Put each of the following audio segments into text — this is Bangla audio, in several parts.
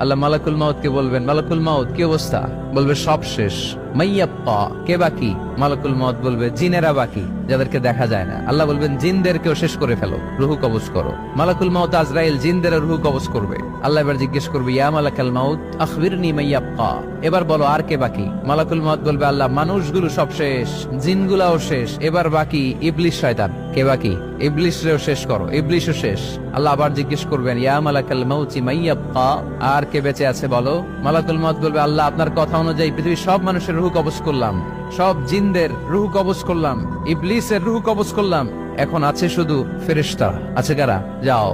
আল্লাহ মালাকুল মাউত কে বলবেন, মালাকুল মাউত কি অবস্থা? বলবে সব শেষ। মাইয়াব্বা, কে বাকি? মালাকুল মাউত বলবে জিনেরা বাকি, যাদেরকে দেখা যায় না। আল্লাহ বলবেন জিনদেরকেও শেষ করে ফেলো, রুহু কবজ করো। মালাকুল মাউত আজরাইল জিনদের রুহু কবজ করবে। আল্লাহ এবার জিজ্ঞেস করবে, ইয়া মালাকাল মাউত আখবিরনি মাইয়াব্বা, এবার বলো আর কে বাকি? মালাকুল মাউত বলবে, আল্লাহ মানুষগুলো সব শেষ, জিনগুলাও শেষ, এবার বাকি ইবলিস শয়তান। কে বাকি? ইবলিসরেও শেষ করো, ইবলিসও শেষ। আল্লাহ আবার জিজ্ঞেস করবেন, ইয়া মালাকাল মাউতি মাইয়াব্বা, আর কে বেঁচে আছে বলো? মালাকুল মাউত বলবে, আল্লাহ আপনার কথা অনুযায়ী পৃথিবীর সব মানুষের রুহু কবজ করলাম, সব জিনদের রুহু কবজ করলাম, ইবলিসের রুহু কবজ করলাম, এখন আছে শুধু ফেরেশতা। আছে কারা? যাও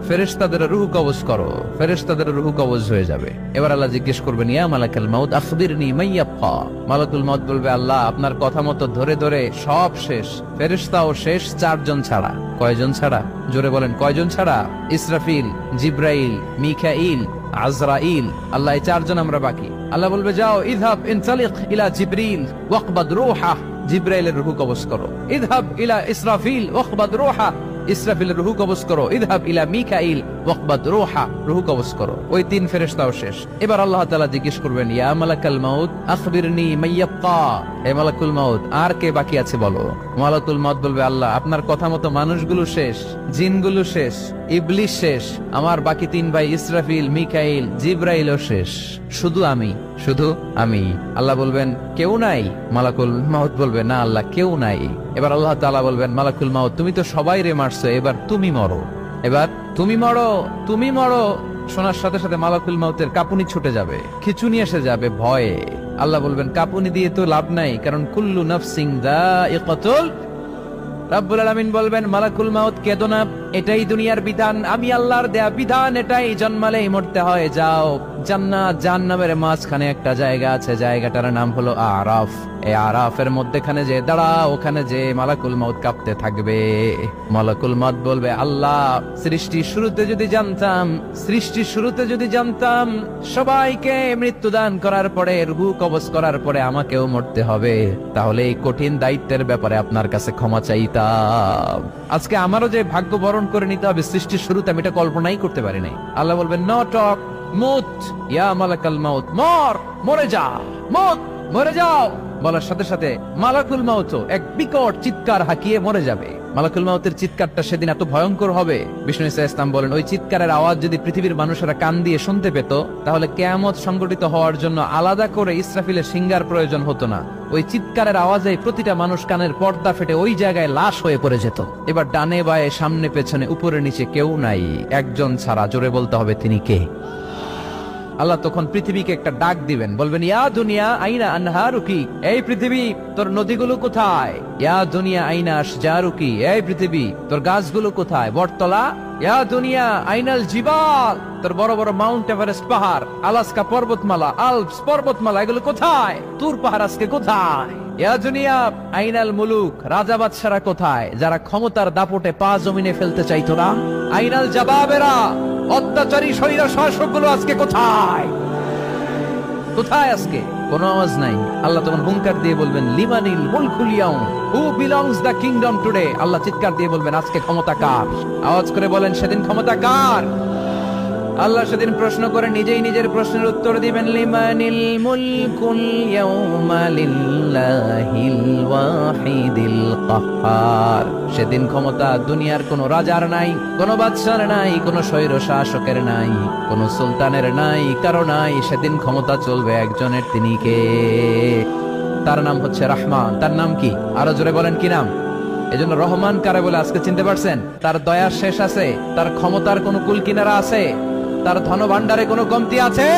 ফেরেশতাদের রুহু কবজ করো। ফেরেশতাদের রুহু কবজ হয়ে যাবে। এবার আল্লাহ জিজ্ঞেস করবেন, ইয়া মালাকাল মাউত আখবিরনি মাইয়াব্বা। মালাকুল মাউত বলবে, আল্লাহ আপনার কথা মতো ধরে ধরে সব শেষ, ফেরেশতাও শেষ, 4 জন ছাড়া। কয়জন ছাড়া? জোরে বলেন, কয়জন ছাড়া? ইসরাফিল, জিব্রাইল, মিকাইল, আজরাইল। আল্লাহ এই 4 জন আমরা বাকি। আল্লাহ বলবে, যাও ইযহাব ইনতালিক ইলা জিবরিল ওয়াকবাদ রূহা, জিব্রাইলের রুহু কবজ করো। ইযহাব ইলা ইসরাফিল ওয়াকবাদ রূহা, ইসরাফিলের রুহু কবজ করো। ইযহাব ইলা মিকাইল ওয়াকবাদ রূহা, রুহু কবজ করো। ওই 3 ফেরেশতাও শেষ। এবার আল্লাহ তাআলা জিজ্ঞেস করবেন, ইয়া মালাকাল মাউত আখবিরনি মাইয়াব্বা, হে মালাকুল মাউত আর কে বাকি আছে বলো? মালাকুল মাউত বলবে, আল্লাহ আপনার কথা মতো মানুষগুলো শেষ, জিনগুলো শেষ, ইবলিস শেষ, আমার বাকি 3 ভাই ইসরাফিল, মিকাইল, জিব্রাইলও শেষ, শুধু আমি, শুধু আমি। আল্লাহ বলবেন, কেউ নাই? মালাকুল মাউত বলবে, না আল্লাহ কেউ নাই। এবার আল্লাহ তাআলা বলবেন, মালাকুল মাউত তুমি তো সবাই রে মারছো, এবার তুমি মরো, এবার তুমি মরো, তুমি মরো। শোনার সাথে সাথে মালাকুল মাউতের কাঁপুনি ছুটে যাবে, খিচুনি এসে যাবে ভয়ে। আল্লাহ বলবেন, কাঁপুনি দিয়ে তো লাভ নাই, কারণ কুল্লু নাফসিন যায়িকাতুল। রব্বুল আলামিন বলবেন, মালাকুল মাউত কেঁদো না, এটাই দুনিয়ার বিধান, আমি আল্লাহর দেয়া বিধান, এটাই জন্মালেই মরতে হয়। যাও জান্নাত জাহান্নামের মাঝখানে একটা জায়গা আছে, জায়গাটার নাম হলো আরাফ। এই আরাফের মধ্যখানে যে দাঁড়াও, ওখানে যে মালাকুল মাউত কাঁপতে থাকবে। মালাকুল মাউত বলবে, আল্লাহ সৃষ্টির শুরুতে যদি জানতাম, সৃষ্টির শুরুতে যদি জানতাম সবাইকে মৃত্যুদান করার পরে, রুহু কবজ করার পরে আমাকেও মরতে হবে, তাহলে এই কঠিন দায়িত্বের ব্যাপারে আপনার কাছে ক্ষমা চাইতাম। আজকে আমারও যে ভাগ্য বরণ করে নিতে হবে সৃষ্টির শুরুতে, আমি এটা কল্পনাই করতে পারি নাই। আল্লাহ বলবেন, নো টক, মুত ইয়া মালাকাল মাউত, মর, মরে যা, মুত, মরে যাও। বলার সাথে সাথে মালাকুল মাউত এক বিকট চিৎকার হাঁকিয়ে মরে যাবে। মালাকুল মাউতের চিৎকারটা সেদিন এত ভয়ঙ্কর হবে, বিষ্ণু ইসা ইসলাম বলেন, ওই চিৎকারের আওয়াজ যদি পৃথিবীর মানুষেরা কান দিয়ে শুনতে পেত, তাহলে কিয়ামত সংগঠিত হওয়ার জন্য আলাদা করে ইসরাফিলের সিঙ্গার প্রয়োজন হতো না। ওই চিৎকারের আওয়াজে প্রতিটা মানুষ কানের পর্দা ফেটে ওই জায়গায় লাশ হয়ে পড়ে যেত। এবার ডানে বায়ে সামনে পেছনে উপরে নিচে কেউ নাই, একজন ছাড়া। জোরে বলতে হবে, তিনি কে? আল্লাহ তখন পৃথিবীকে একটা ডাক দিবেন, বলবেন, ইয়া দুনিয়া আইনা আনহারুকি, এই পৃথিবী তোর নদীগুলো কোথায়? ইয়া দুনিয়া আইনা আশজারুকি, এই পৃথিবী তোর গাছগুলো কোথায়? বটতলা। ইয়া দুনিয়া আইনাল জিবাল, তোর বড় বড় মাউন্ট এভারেস্ট পাহাড়, আলাস্কা পর্বতমালা, আলপস পর্বতমালা, এগুলো কোথায়? তুর পাহাড় আজকে কোথায়? ইয়া দুনিয়া আইনাল মুলুক, রাজা বাদশারা কোথায়, যারা ক্ষমতার দাপটে পা জমিনে ফেলতে চাইতো না? আইনাল জাবাবেরা, অত্যাচারী স্বৈর শাসকগুলো আজকে কোথায়? কোথায় আজকে? কোনো আওয়াজ নাই। আল্লাহ তখন হুঙ্কার দিয়ে বলবেন, লিমানিল মুলকুল ইয়াউম, who belongs the kingdom today. আল্লাহ চিৎকার দিয়ে বলবেন, আজকে ক্ষমতা কার? আওয়াজ করে বলেন, সেদিন ক্ষমতা কার? আল্লাহ সেদিন প্রশ্ন করে নিজেই নিজের প্রশ্নের উত্তর দিবেন, লিমানিল মুলকুল ইয়াউমা লিল্লাহিল ওয়াহিদিল কাহ্হার। সেদিন ক্ষমতা দুনিয়ার কোন রাজার নাই, কোন বাদশার নাই, কোন স্বৈর শাসকের নাই, কোন সুলতানের নাই, কারো নাই। সেদিন ক্ষমতা চলবে একজনের, তিনি কে? তার নাম হচ্ছে রহমান। তার নাম কি? আরো জোরে বলেন, কি নাম? এজন্য রহমান কারে বলে আজকে চিনতে পারছেন? তার দয়ার শেষ আছে? তার ক্ষমতার কোন কুল কিনারা আছে? তার ধন ভান্ডারে কোনো কমতি আছে?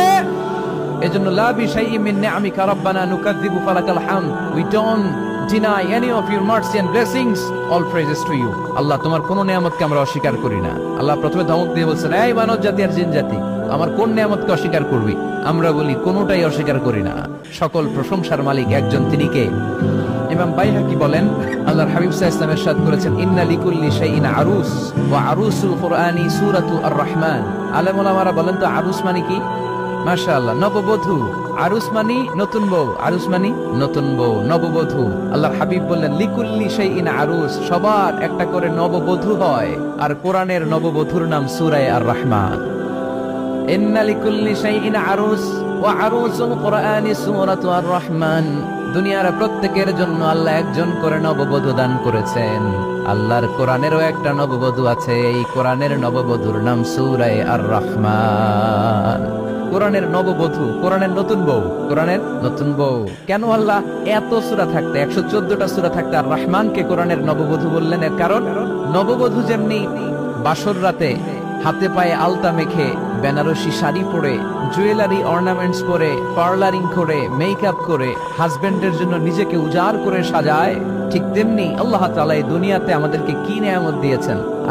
এজন্য লা বিশাইইন মিন নিআমিকা রাব্বানা নুকাযযিবু ফালাকাল হামদ, we don't deny any of your mercy and blessings, all praises to you। আল্লাহ তোমার কোন নিয়ামতকে আমরা অস্বীকার করি না। আল্লাহ প্রথমে ধমক দিয়ে বলছেন, এই মানব জাতি আর জিন জাতি, আমার কোন নিয়ামতকে অস্বীকার করবি? আমরা বলি কোনটাই অস্বীকার করি না। সকল প্রশংসার মালিক একজন, তিনি কে? ইমাম বাইহাকি বলেন, আল্লাহর হাবিব সাল্লাল্লাহু আলাইহি ওয়াসাল্লাম ইরশাদ করেছেন, ইন্না লিকুল্লি শাইইন আরুস ওয়া আরুসুল কুরআনি সূরাতু আর-রাহমান। আলেম ওলামারা বলেন তো আরুস মানে কি? মাশাআল্লাহ, নববধূ। আরুস মানি নতুন বউ, আরুস মানি নতুন বউ, নববধূ। আল্লাহর হাবিব বললেন, লিকুল্লি শাইইন আরুস, সবার একটা করে নববধূ হয়। আর কোরআনের নববধূর নাম সূরা আর-রাহমান। ইন্না লিকুল্লি শাইইন আরুস ওয়া আরুসুল কুরআনি সূরাতু আর-রাহমান। দুনিয়ার প্রত্যেকের জন্য আল্লাহ একজন করে নববধূ দান করেছেন। আল্লাহর কোরআনেরও একটা নববধূ আছে, এই কোরআনের নববধূর নাম সূরা আর-রাহমান। কোরআনের নববধূ, কোরআনের নতুন বউ, কোরআনের নতুন বউ। কেন আল্লাহ এত সূরা থাকতে 114টা সূরা থাকতে আর রহমানকে কোরআনের নববধূ বললেন? এর কারণ নববধূ যেমনি বাসর রাতে হাতে পায়ে আলতা মেখে, বেনারসি শাড়ি পরে, জুয়েলারি অর্নামেন্টস পরে, পার্লারিং করে, মেকআপ করে হাজবেন্ডের জন্য নিজেকে উজাড় করে সাজায়, ঠিক তেমনি আল্লাহ তাআলা এই দুনিয়াতে আমাদেরকে কি নেয়ামত দিয়েছেন। আর